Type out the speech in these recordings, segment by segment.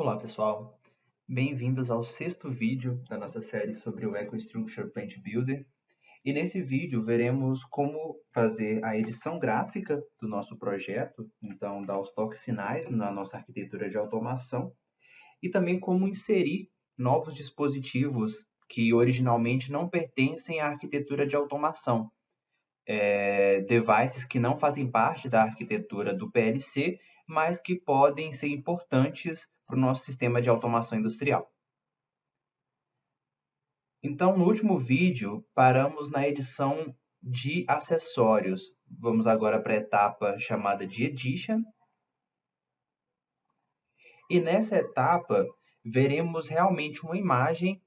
Olá pessoal, bem-vindos ao sexto vídeo da nossa série sobre o EcoStructure Plant Builder. E nesse vídeo veremos como fazer a edição gráfica do nosso projeto, então dar os toques finais na nossa arquitetura de automação e também como inserir novos dispositivos que originalmente não pertencem à arquitetura de automação. Devices que não fazem parte da arquitetura do PLC, mas que podem ser importantes para o nosso sistema de automação industrial. Então, no último vídeo, paramos na edição de acessórios. Vamos agora para a etapa chamada de Edition. E nessa etapa, veremos realmente uma imagem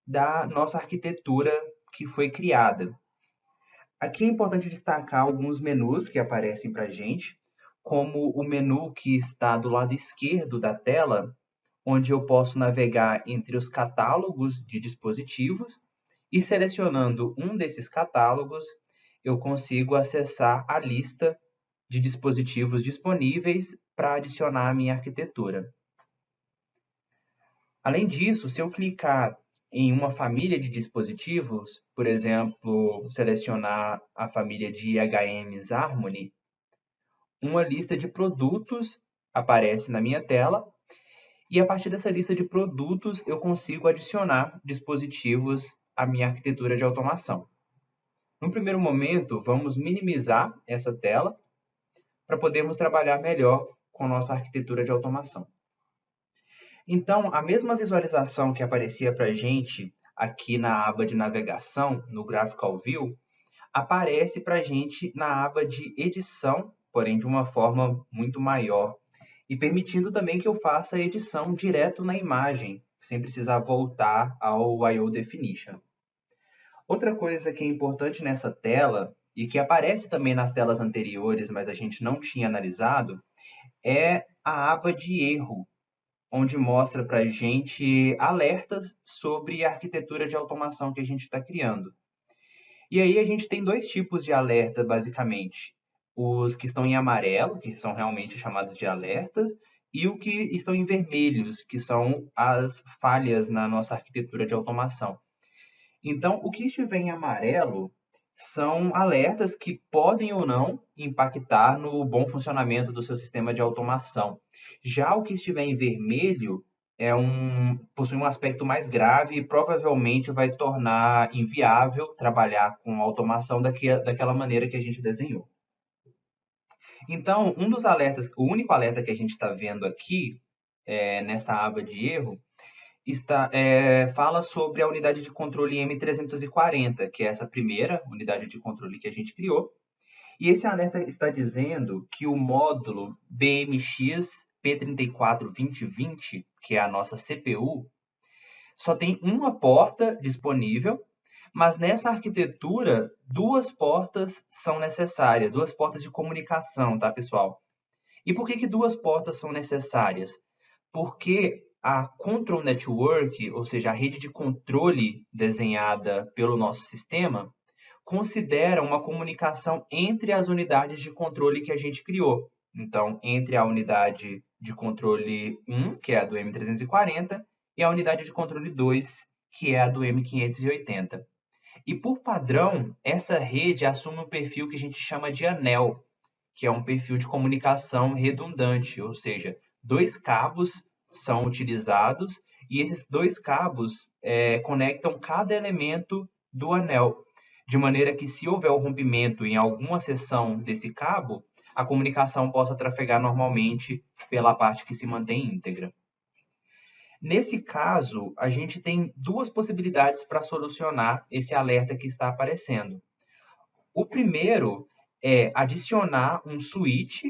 da nossa arquitetura que foi criada. Aqui é importante destacar alguns menus que aparecem para a gente, como o menu que está do lado esquerdo da tela, onde eu posso navegar entre os catálogos de dispositivos e selecionando um desses catálogos, eu consigo acessar a lista de dispositivos disponíveis para adicionar à minha arquitetura. Além disso, se eu clicar em uma família de dispositivos, por exemplo, selecionar a família de IHMs Harmony, uma lista de produtos aparece na minha tela e a partir dessa lista de produtos eu consigo adicionar dispositivos à minha arquitetura de automação. No primeiro momento, vamos minimizar essa tela para podermos trabalhar melhor com nossa arquitetura de automação. Então, a mesma visualização que aparecia para a gente aqui na aba de navegação, no Graphical View, aparece para a gente na aba de edição, porém de uma forma muito maior, e permitindo também que eu faça a edição direto na imagem, sem precisar voltar ao I/O Definition. Outra coisa que é importante nessa tela, e que aparece também nas telas anteriores, mas a gente não tinha analisado, é a aba de erro, onde mostra para a gente alertas sobre a arquitetura de automação que a gente está criando. E aí a gente tem dois tipos de alerta, basicamente. Os que estão em amarelo, que são realmente chamados de alertas, e o que estão em vermelhos, que são as falhas na nossa arquitetura de automação. Então, o que estiver em amarelo são alertas que podem ou não impactar no bom funcionamento do seu sistema de automação. Já o que estiver em vermelho possui um aspecto mais grave e provavelmente vai tornar inviável trabalhar com automação daquela maneira que a gente desenhou. Então, um dos alertas, o único alerta que a gente está vendo aqui, nessa aba de erro, fala sobre a unidade de controle M340, que é essa primeira unidade de controle que a gente criou. E esse alerta está dizendo que o módulo BMX P342020, que é a nossa CPU, só tem uma porta disponível, mas nessa arquitetura, duas portas são necessárias, duas portas de comunicação, tá, pessoal? E por que duas portas são necessárias? Porque a Control Network, ou seja, a rede de controle desenhada pelo nosso sistema, considera uma comunicação entre as unidades de controle que a gente criou. Então, entre a unidade de controle 1, que é a do M340, e a unidade de controle 2, que é a do M580. E por padrão, essa rede assume um perfil que a gente chama de anel, que é um perfil de comunicação redundante, ou seja, dois cabos são utilizados e esses dois cabos conectam cada elemento do anel, de maneira que se houver o rompimento em alguma seção desse cabo, a comunicação possa trafegar normalmente pela parte que se mantém íntegra. Nesse caso, a gente tem duas possibilidades para solucionar esse alerta que está aparecendo. O primeiro é adicionar um switch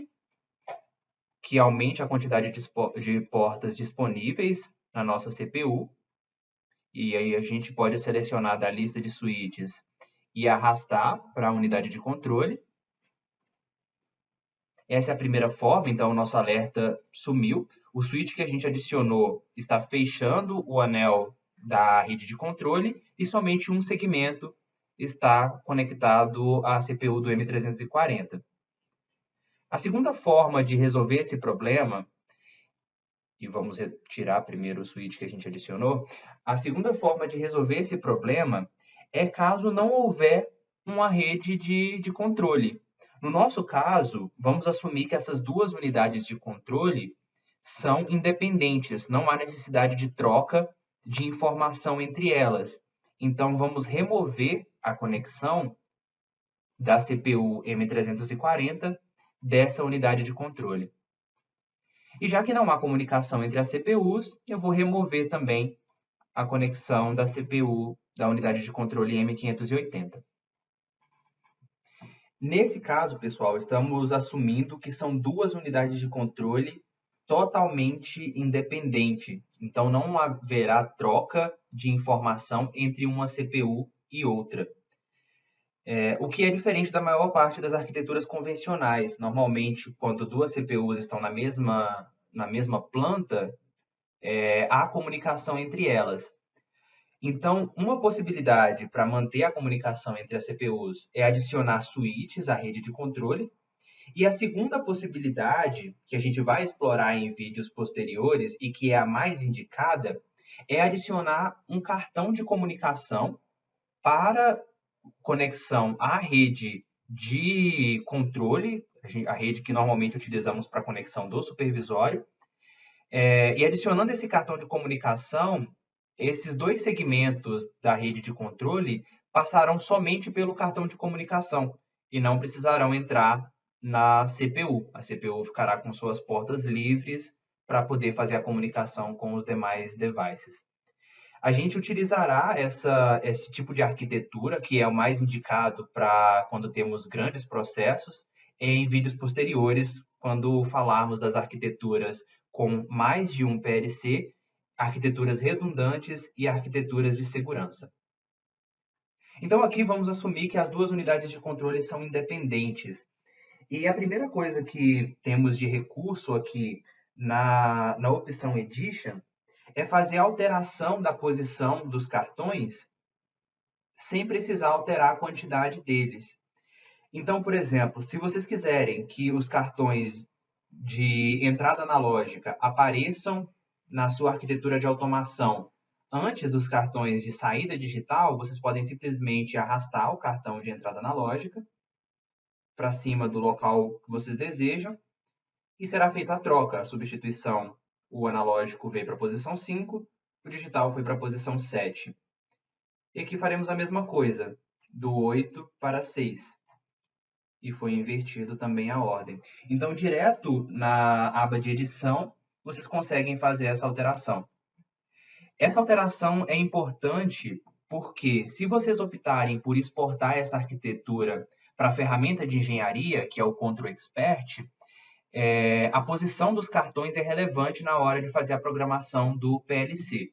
que aumente a quantidade de portas disponíveis na nossa CPU. E aí a gente pode selecionar da lista de switches e arrastar para a unidade de controle. Essa é a primeira forma, então o nosso alerta sumiu. O switch que a gente adicionou está fechando o anel da rede de controle e somente um segmento está conectado à CPU do M340. A segunda forma de resolver esse problema, e vamos retirar primeiro o switch que a gente adicionou, a segunda forma de resolver esse problema é caso não houver uma rede de controle. No nosso caso, vamos assumir que essas duas unidades de controle são independentes, não há necessidade de troca de informação entre elas. Então, vamos remover a conexão da CPU M340 dessa unidade de controle. E já que não há comunicação entre as CPUs, eu vou remover também a conexão da CPU da unidade de controle M580. Nesse caso, pessoal, estamos assumindo que são duas unidades de controle totalmente independentes. Então, não haverá troca de informação entre uma CPU e outra. O que é diferente da maior parte das arquiteturas convencionais. Normalmente, quando duas CPUs estão na mesma planta, há comunicação entre elas. Então, uma possibilidade para manter a comunicação entre as CPUs é adicionar switches à rede de controle. E a segunda possibilidade, que a gente vai explorar em vídeos posteriores e que é a mais indicada, é adicionar um cartão de comunicação para conexão à rede de controle, a rede que normalmente utilizamos para conexão do supervisório. E adicionando esse cartão de comunicação, esses dois segmentos da rede de controle passarão somente pelo cartão de comunicação e não precisarão entrar na CPU. A CPU ficará com suas portas livres para poder fazer a comunicação com os demais devices. A gente utilizará esse tipo de arquitetura, que é o mais indicado para quando temos grandes processos, em vídeos posteriores, quando falarmos das arquiteturas com mais de um PLC, arquiteturas redundantes e arquiteturas de segurança. Então, aqui vamos assumir que as duas unidades de controle são independentes. E a primeira coisa que temos de recurso aqui na opção Edition é fazer a alteração da posição dos cartões sem precisar alterar a quantidade deles. Então, por exemplo, se vocês quiserem que os cartões de entrada analógica apareçam na sua arquitetura de automação antes dos cartões de saída digital, vocês podem simplesmente arrastar o cartão de entrada analógica para cima do local que vocês desejam e será feita a troca, a substituição. O analógico veio para a posição 5, o digital foi para a posição 7. E aqui faremos a mesma coisa, do 8 para 6. E foi invertido também a ordem. Então, direto na aba de edição, vocês conseguem fazer essa alteração. Essa alteração é importante porque, se vocês optarem por exportar essa arquitetura para a ferramenta de engenharia, que é o Control Expert, a posição dos cartões é relevante na hora de fazer a programação do PLC.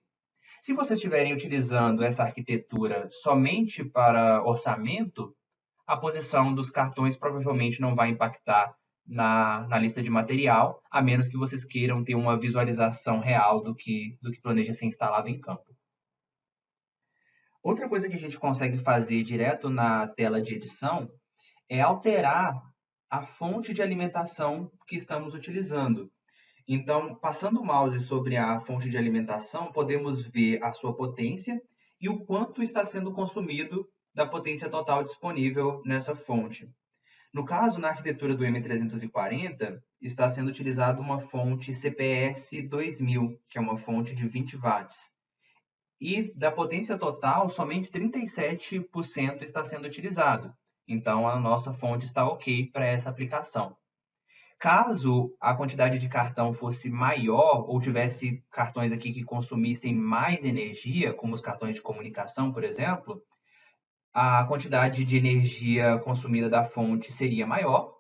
Se vocês estiverem utilizando essa arquitetura somente para orçamento, a posição dos cartões provavelmente não vai impactar na lista de material, a menos que vocês queiram ter uma visualização real do que planeja ser instalado em campo. Outra coisa que a gente consegue fazer direto na tela de edição é alterar a fonte de alimentação que estamos utilizando. Então, passando o mouse sobre a fonte de alimentação, podemos ver a sua potência e o quanto está sendo consumido da potência total disponível nessa fonte. No caso, na arquitetura do M340, está sendo utilizada uma fonte CPS 2000, que é uma fonte de 20 watts. E da potência total, somente 37% está sendo utilizado. Então, a nossa fonte está ok para essa aplicação. Caso a quantidade de cartão fosse maior ou tivesse cartões aqui que consumissem mais energia, como os cartões de comunicação, por exemplo, a quantidade de energia consumida da fonte seria maior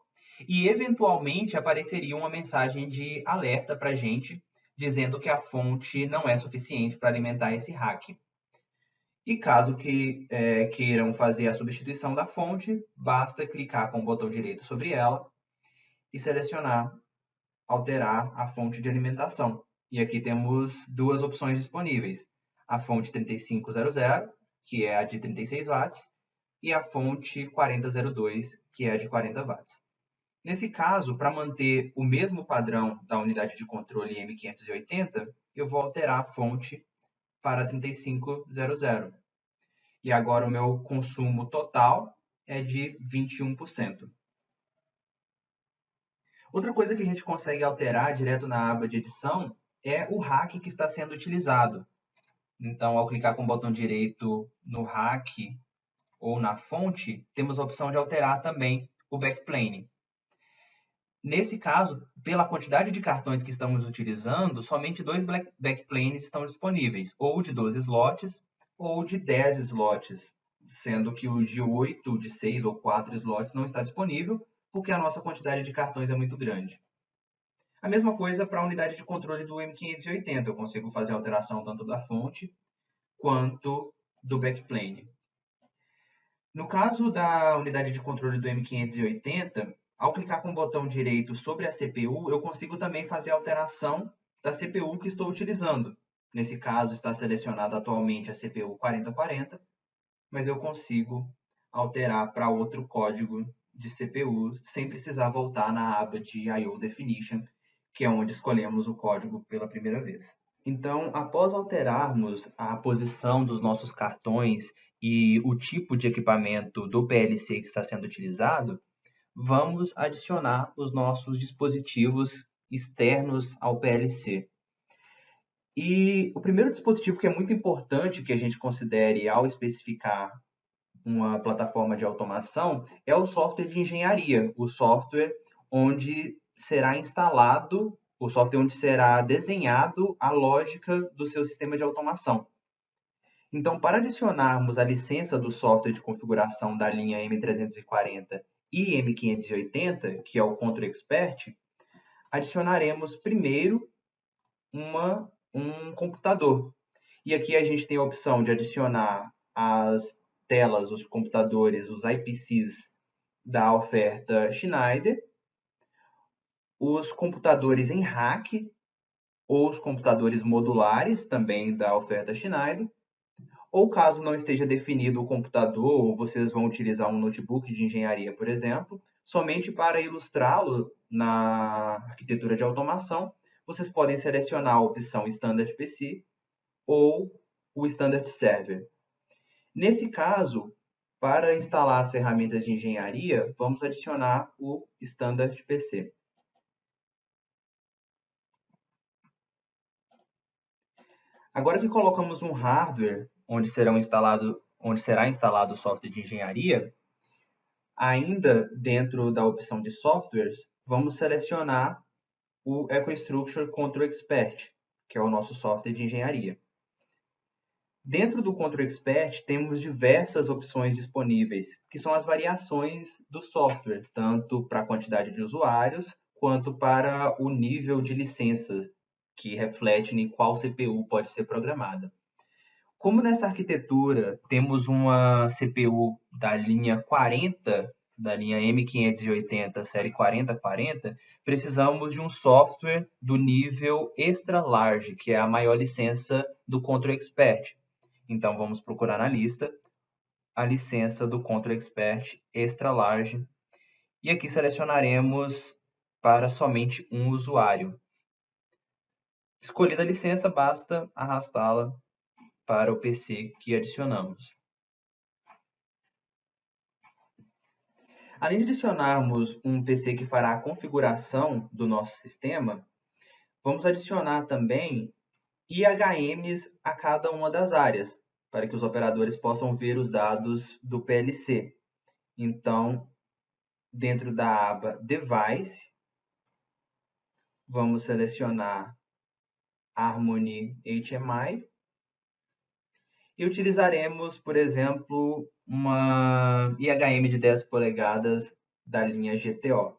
e, eventualmente, apareceria uma mensagem de alerta para a gente, dizendo que a fonte não é suficiente para alimentar esse rack. E caso queiram fazer a substituição da fonte, basta clicar com o botão direito sobre ela e selecionar alterar a fonte de alimentação. E aqui temos duas opções disponíveis. A fonte 3500, que é a de 36 watts, e a fonte 4002, que é a de 40 watts. Nesse caso, para manter o mesmo padrão da unidade de controle M580, eu vou alterar a fonte para 3500. E agora o meu consumo total é de 21%. Outra coisa que a gente consegue alterar direto na aba de edição é o rack que está sendo utilizado. Então, ao clicar com o botão direito no rack ou na fonte, temos a opção de alterar também o backplane. Nesse caso, pela quantidade de cartões que estamos utilizando, somente 2 backplanes estão disponíveis, ou de 12 slots ou de 10 slots, sendo que o de 8, de 6 ou 4 slots não está disponível, porque a nossa quantidade de cartões é muito grande. A mesma coisa para a unidade de controle do M580, eu consigo fazer a alteração tanto da fonte quanto do backplane. No caso da unidade de controle do M580, ao clicar com o botão direito sobre a CPU, eu consigo também fazer a alteração da CPU que estou utilizando. Nesse caso, está selecionada atualmente a CPU 4040, mas eu consigo alterar para outro código de CPU sem precisar voltar na aba de I/O Definition, que é onde escolhemos o código pela primeira vez. Então, após alterarmos a posição dos nossos cartões e o tipo de equipamento do PLC que está sendo utilizado, vamos adicionar os nossos dispositivos externos ao PLC. E o primeiro dispositivo que é muito importante que a gente considere ao especificar uma plataforma de automação é o software de engenharia, o software onde será instalado, o software onde será desenhado a lógica do seu sistema de automação. Então, para adicionarmos a licença do software de configuração da linha M340 e M580, que é o Control Expert, adicionaremos primeiro um computador. E aqui a gente tem a opção de adicionar as telas, os computadores, os IPCs da oferta Schneider, os computadores em rack ou os computadores modulares também da oferta Schneider, ou caso não esteja definido o computador, ou vocês vão utilizar um notebook de engenharia, por exemplo, somente para ilustrá-lo na arquitetura de automação, vocês podem selecionar a opção Standard PC ou o Standard Server. Nesse caso, para instalar as ferramentas de engenharia, vamos adicionar o Standard PC. Agora que colocamos um hardware onde será instalado o software de engenharia, ainda dentro da opção de softwares, vamos selecionar o EcoStruxure Control Expert, que é o nosso software de engenharia. Dentro do Control Expert, temos diversas opções disponíveis, que são as variações do software, tanto para a quantidade de usuários, quanto para o nível de licenças, que reflete em qual CPU pode ser programada. Como nessa arquitetura temos uma CPU da linha 40, da linha M580 série 4040, precisamos de um software do nível Extra Large, que é a maior licença do Control Expert. Então, vamos procurar na lista a licença do Control Expert Extra Large. E aqui selecionaremos para somente um usuário. Escolhida a licença, basta arrastá-la para o PC que adicionamos. Além de adicionarmos um PC que fará a configuração do nosso sistema, vamos adicionar também IHMs a cada uma das áreas, para que os operadores possam ver os dados do PLC. Então, dentro da aba Device, vamos selecionar Harmony HMI e utilizaremos, por exemplo, uma IHM de 10 polegadas da linha GTO.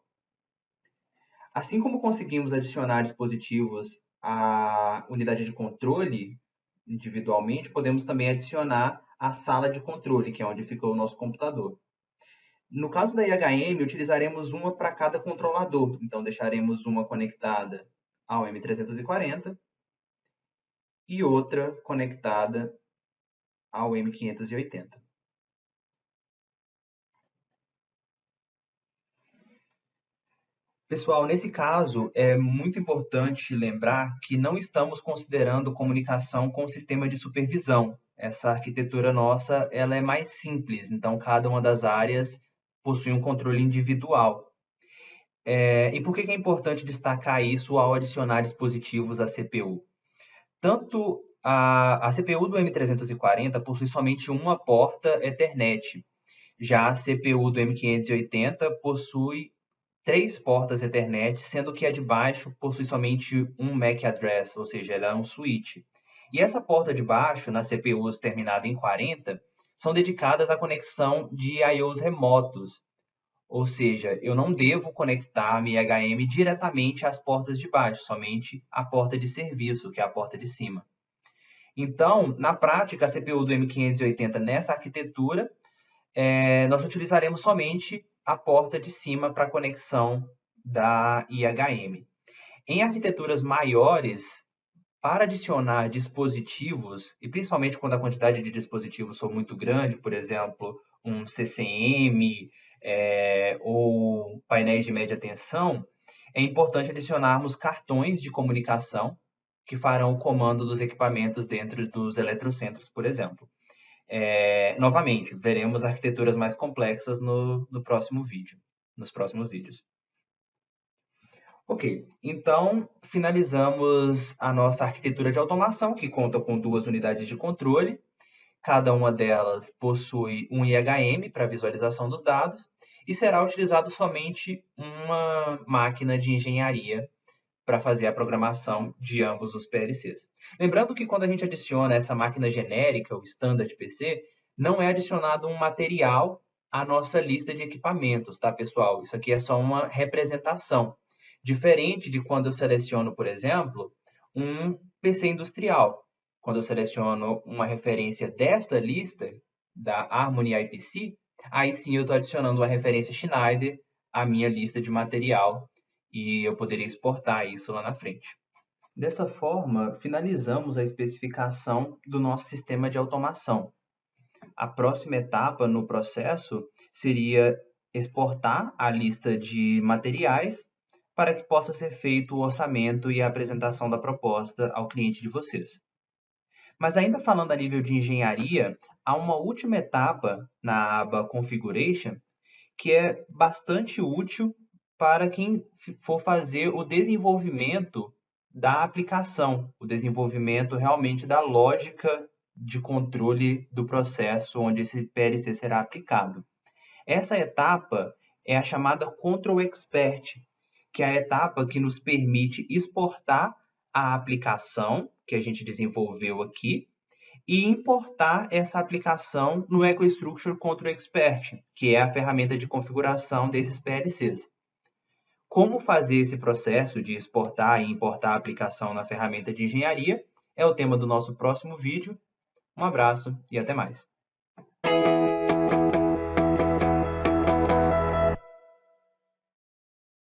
Assim como conseguimos adicionar dispositivos à unidade de controle individualmente, podemos também adicionar a sala de controle, que é onde fica o nosso computador. No caso da IHM, utilizaremos uma para cada controlador. Então, deixaremos uma conectada ao M340 e outra conectada ao M580. Pessoal, nesse caso, é muito importante lembrar que não estamos considerando comunicação com o sistema de supervisão. Essa arquitetura nossa, ela é mais simples, então cada uma das áreas possui um controle individual. E por que é importante destacar isso ao adicionar dispositivos à CPU? Tanto a CPU do M340 possui somente uma porta Ethernet, já a CPU do M580 possui 3 portas Ethernet, sendo que a de baixo possui somente um MAC address, ou seja, ela é um switch. E essa porta de baixo, nas CPUs terminada em 40, são dedicadas à conexão de I/Os remotos, ou seja, eu não devo conectar a minha HM diretamente às portas de baixo, somente à porta de serviço, que é a porta de cima. Então, na prática, a CPU do M580 nessa arquitetura, nós utilizaremos somente a porta de cima para conexão da IHM. Em arquiteturas maiores, para adicionar dispositivos, e principalmente quando a quantidade de dispositivos for muito grande, por exemplo, um CCM ou painéis de média tensão, é importante adicionarmos cartões de comunicação que farão o comando dos equipamentos dentro dos eletrocentros, por exemplo. Novamente, veremos arquiteturas mais complexas no próximo vídeo, nos próximos vídeos. Ok, então finalizamos a nossa arquitetura de automação, que conta com 2 unidades de controle. Cada uma delas possui um IHM para visualização dos dados e será utilizado somente uma máquina de engenharia para fazer a programação de ambos os PLCs. Lembrando que quando a gente adiciona essa máquina genérica, o Standard PC, não é adicionado um material à nossa lista de equipamentos, tá, pessoal? Isso aqui é só uma representação. Diferente de quando eu seleciono, por exemplo, um PC industrial. Quando eu seleciono uma referência desta lista, da Harmony IPC, aí sim eu estou adicionando uma referência Schneider à minha lista de material e eu poderia exportar isso lá na frente. Dessa forma, finalizamos a especificação do nosso sistema de automação. A próxima etapa no processo seria exportar a lista de materiais para que possa ser feito o orçamento e a apresentação da proposta ao cliente de vocês. Mas ainda falando a nível de engenharia, há uma última etapa na aba Configuration que é bastante útil para quem for fazer o desenvolvimento da aplicação, o desenvolvimento realmente da lógica de controle do processo onde esse PLC será aplicado. Essa etapa é a chamada Control Expert, que é a etapa que nos permite exportar a aplicação que a gente desenvolveu aqui e importar essa aplicação no EcoStruxure Control Expert, que é a ferramenta de configuração desses PLCs. Como fazer esse processo de exportar e importar a aplicação na ferramenta de engenharia é o tema do nosso próximo vídeo. Um abraço e até mais.